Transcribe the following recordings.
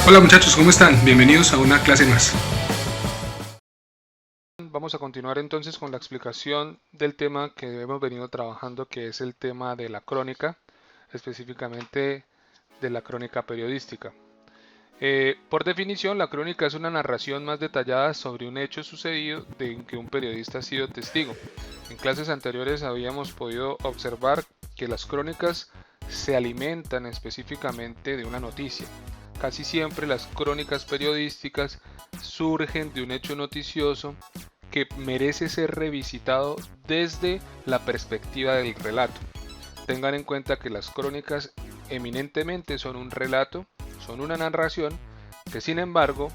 Hola muchachos, ¿cómo están? Bienvenidos a una clase más. Vamos a continuar entonces con la explicación del tema que hemos venido trabajando, que es el tema de la crónica, específicamente de la crónica periodística. Por definición, la crónica es una narración más detallada sobre un hecho sucedido de que un periodista ha sido testigo. En clases anteriores habíamos podido observar que las crónicas se alimentan específicamente de una noticia. Casi siempre las crónicas periodísticas surgen de un hecho noticioso que merece ser revisitado desde la perspectiva del relato. Tengan en cuenta que las crónicas eminentemente son un relato, son una narración que sin embargo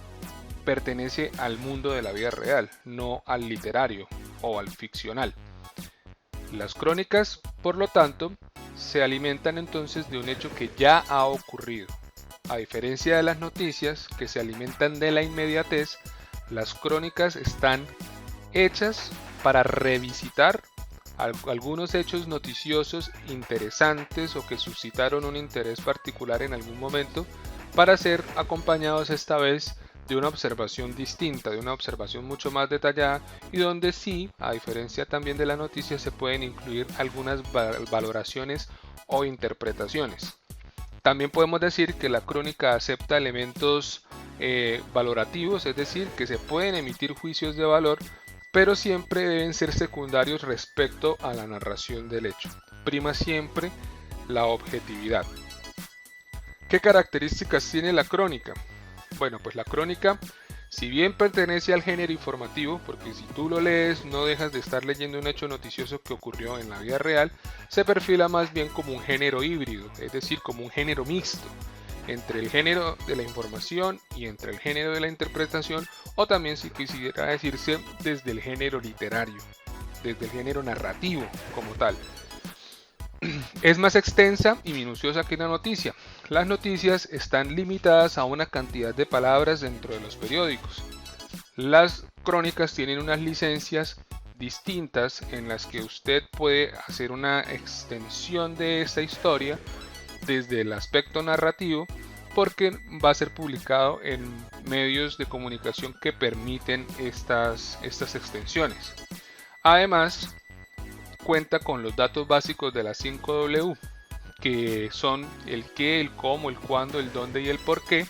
pertenece al mundo de la vida real, no al literario o al ficcional. Las crónicas, por lo tanto, se alimentan entonces de un hecho que ya ha ocurrido. A diferencia de las noticias que se alimentan de la inmediatez, las crónicas están hechas para revisitar algunos hechos noticiosos interesantes o que suscitaron un interés particular en algún momento, para ser acompañados esta vez de una observación distinta, de una observación mucho más detallada, y donde sí, a diferencia también de la noticia, se pueden incluir algunas valoraciones o interpretaciones. También podemos decir que la crónica acepta elementos valorativos, es decir, que se pueden emitir juicios de valor, pero siempre deben ser secundarios respecto a la narración del hecho. Prima siempre la objetividad. ¿Qué características tiene la crónica? Bueno, pues la crónica, si bien pertenece al género informativo, porque si tú lo lees no dejas de estar leyendo un hecho noticioso que ocurrió en la vida real, se perfila más bien como un género híbrido, es decir, como un género mixto entre el género de la información y entre el género de la interpretación, o también, si quisiera decirse, desde el género literario, desde el género narrativo como tal. Es más extensa y minuciosa que una noticia. Las noticias están limitadas a una cantidad de palabras dentro de los periódicos. Las crónicas tienen unas licencias distintas en las que usted puede hacer una extensión de esta historia desde el aspecto narrativo, porque va a ser publicado en medios de comunicación que permiten estas extensiones. Además, cuenta con los datos básicos de las 5W, que son el qué, el cómo, el cuándo, el dónde y el por qué,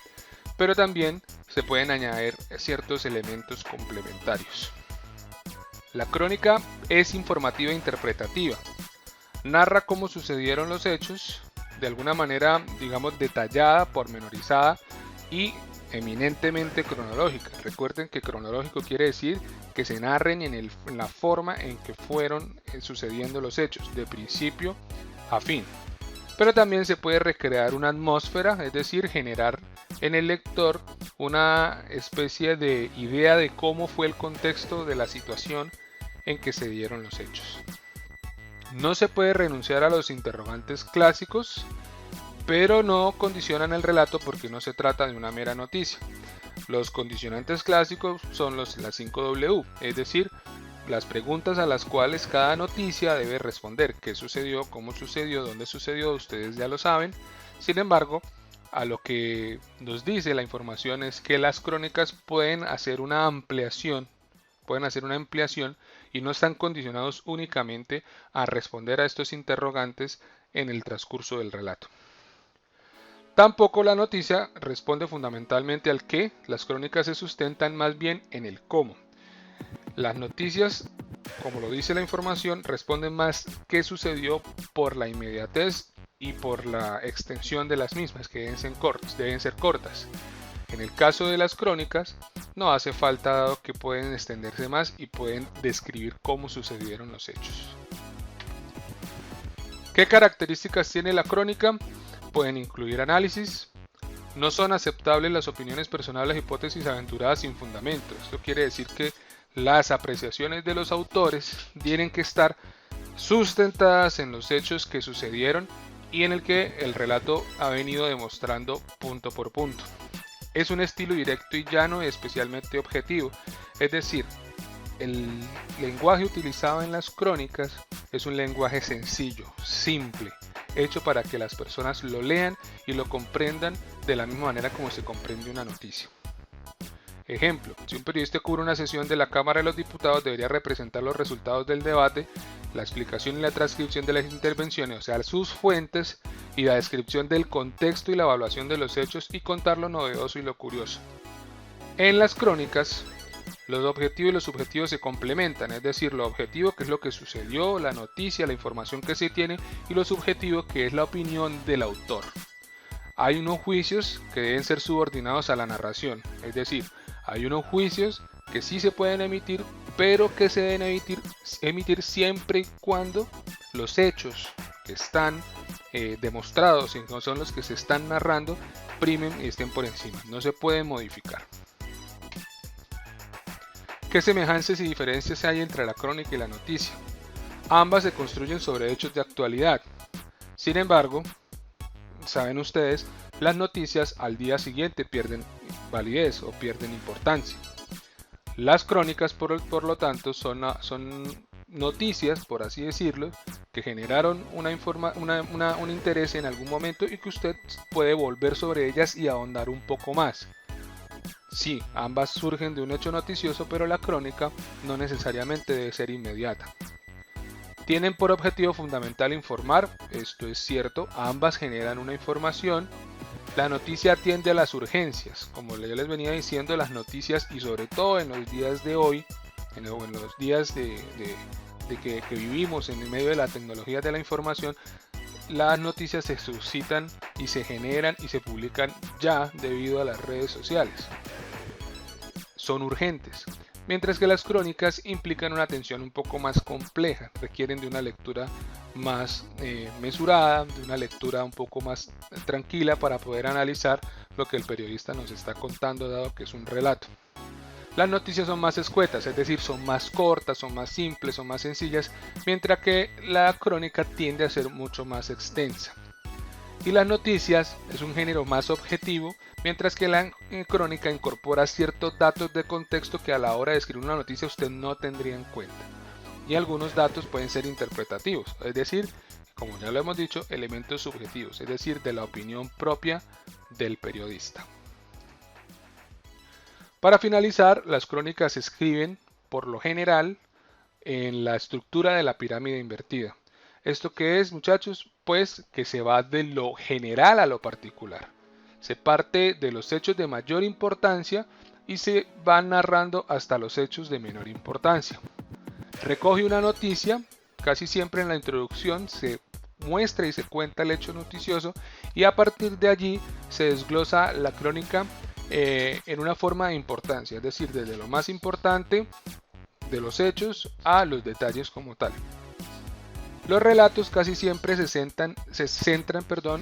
pero también se pueden añadir ciertos elementos complementarios. La crónica es informativa e interpretativa. Narra cómo sucedieron los hechos, de alguna manera, digamos, detallada, pormenorizada y eminentemente cronológica. Recuerden que cronológico quiere decir que se narren en la forma en que fueron sucediendo los hechos, de principio a fin. Pero también se puede recrear una atmósfera, es decir, generar en el lector una especie de idea de cómo fue el contexto de la situación en que se dieron los hechos. No se puede renunciar a los interrogantes clásicos, pero no condicionan el relato porque no se trata de una mera noticia. Los condicionantes clásicos son las 5W, es decir, las preguntas a las cuales cada noticia debe responder: qué sucedió, cómo sucedió, dónde sucedió, ustedes ya lo saben. Sin embargo, a lo que nos dice la información es que las crónicas pueden hacer una ampliación y no están condicionados únicamente a responder a estos interrogantes en el transcurso del relato. Tampoco la noticia responde fundamentalmente al qué, las crónicas se sustentan más bien en el cómo. Las noticias, como lo dice la información, responden más qué sucedió por la inmediatez y por la extensión de las mismas, que deben ser cortas. En el caso de las crónicas, no hace falta, dado que pueden extenderse más y pueden describir cómo sucedieron los hechos. ¿Qué características tiene la crónica? Pueden incluir análisis. No son aceptables las opiniones personales, hipótesis aventuradas sin fundamento. Esto quiere decir que las apreciaciones de los autores tienen que estar sustentadas en los hechos que sucedieron y en el que el relato ha venido demostrando punto por punto. Es un estilo directo y llano y especialmente objetivo, es decir, el lenguaje utilizado en las crónicas es un lenguaje sencillo, simple, hecho para que las personas lo lean y lo comprendan de la misma manera como se comprende una noticia. Ejemplo, si un periodista cubre una sesión de la Cámara de los Diputados, debería representar los resultados del debate, la explicación y la transcripción de las intervenciones, o sea, sus fuentes, y la descripción del contexto y la evaluación de los hechos, y contar lo novedoso y lo curioso. En las crónicas, los objetivos y los subjetivos se complementan, es decir, lo objetivo, que es lo que sucedió, la noticia, la información que se tiene, y lo subjetivo, que es la opinión del autor. Hay unos juicios que deben ser subordinados a la narración, es decir, hay unos juicios que sí se pueden emitir, pero que se deben emitir siempre y cuando los hechos que están demostrados y no son los que se están narrando primen y estén por encima. No se pueden modificar. ¿Qué semejanzas y diferencias hay entre la crónica y la noticia? Ambas se construyen sobre hechos de actualidad. Sin embargo, saben ustedes, las noticias al día siguiente pierden validez o pierden importancia. Las crónicas, por lo tanto, son noticias, por así decirlo, que generaron un interés en algún momento y que usted puede volver sobre ellas y ahondar un poco más. Sí, ambas surgen de un hecho noticioso, pero la crónica no necesariamente debe ser inmediata. Tienen por objetivo fundamental informar, esto es cierto, ambas generan una información. La noticia atiende a las urgencias, como yo les venía diciendo, las noticias, y sobre todo en los días de hoy, en los días que vivimos en el medio de la tecnología de la información, las noticias se suscitan y se generan y se publican ya debido a las redes sociales. Son urgentes, mientras que las crónicas implican una atención un poco más compleja, requieren de una lectura más mesurada, de una lectura un poco más tranquila para poder analizar lo que el periodista nos está contando, dado que es un relato. Las noticias son más escuetas, es decir, son más cortas, son más simples, son más sencillas, mientras que la crónica tiende a ser mucho más extensa. Y las noticias es un género más objetivo, mientras que la crónica incorpora ciertos datos de contexto que a la hora de escribir una noticia usted no tendría en cuenta. Y algunos datos pueden ser interpretativos, es decir, como ya lo hemos dicho, elementos subjetivos, es decir, de la opinión propia del periodista. Para finalizar, las crónicas se escriben, por lo general, en la estructura de la pirámide invertida. ¿Esto qué es, muchachos? Pues que se va de lo general a lo particular. Se parte de los hechos de mayor importancia y se va narrando hasta los hechos de menor importancia. Recoge una noticia, casi siempre en la introducción se muestra y se cuenta el hecho noticioso, y a partir de allí se desglosa la crónica en una forma de importancia, es decir, desde lo más importante de los hechos a los detalles como tal. Los relatos casi siempre se centran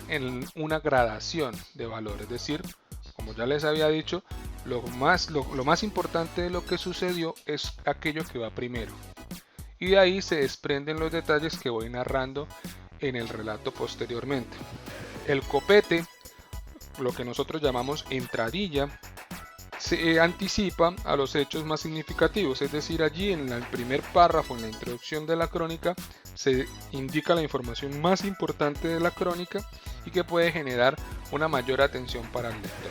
en una gradación de valor, es decir, como ya les había dicho, lo más importante de lo que sucedió es aquello que va primero, y de ahí se desprenden los detalles que voy narrando en el relato posteriormente. El copete, lo que nosotros llamamos entradilla, se anticipa a los hechos más significativos, es decir, allí en el primer párrafo, en la introducción de la crónica, se indica la información más importante de la crónica y que puede generar una mayor atención para el lector.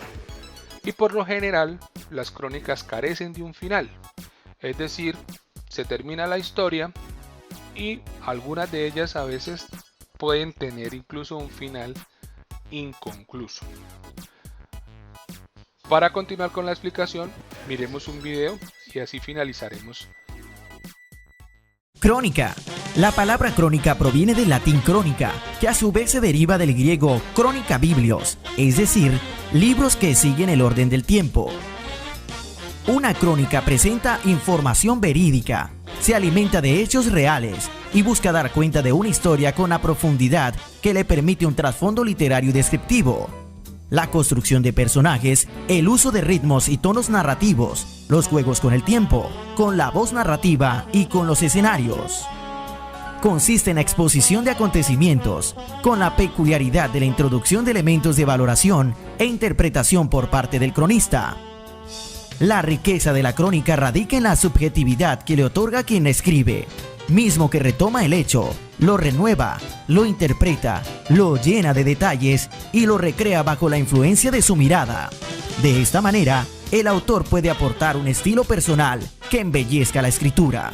Y por lo general, las crónicas carecen de un final, es decir, se termina la historia y algunas de ellas a veces pueden tener incluso un final inconcluso. Para continuar con la explicación, miremos un video y así finalizaremos. Crónica. La palabra crónica proviene del latín crónica, que a su vez se deriva del griego crónica biblios, es decir, libros que siguen el orden del tiempo. Una crónica presenta información verídica, se alimenta de hechos reales y busca dar cuenta de una historia con la profundidad que le permite un trasfondo literario y descriptivo. La construcción de personajes, el uso de ritmos y tonos narrativos, los juegos con el tiempo, con la voz narrativa y con los escenarios. Consiste en la exposición de acontecimientos, con la peculiaridad de la introducción de elementos de valoración e interpretación por parte del cronista. La riqueza de la crónica radica en la subjetividad que le otorga quien la escribe, mismo que retoma el hecho, lo renueva, lo interpreta lo llena de detalles y lo recrea bajo la influencia de su mirada. De esta manera, el autor puede aportar un estilo personal que embellezca la escritura.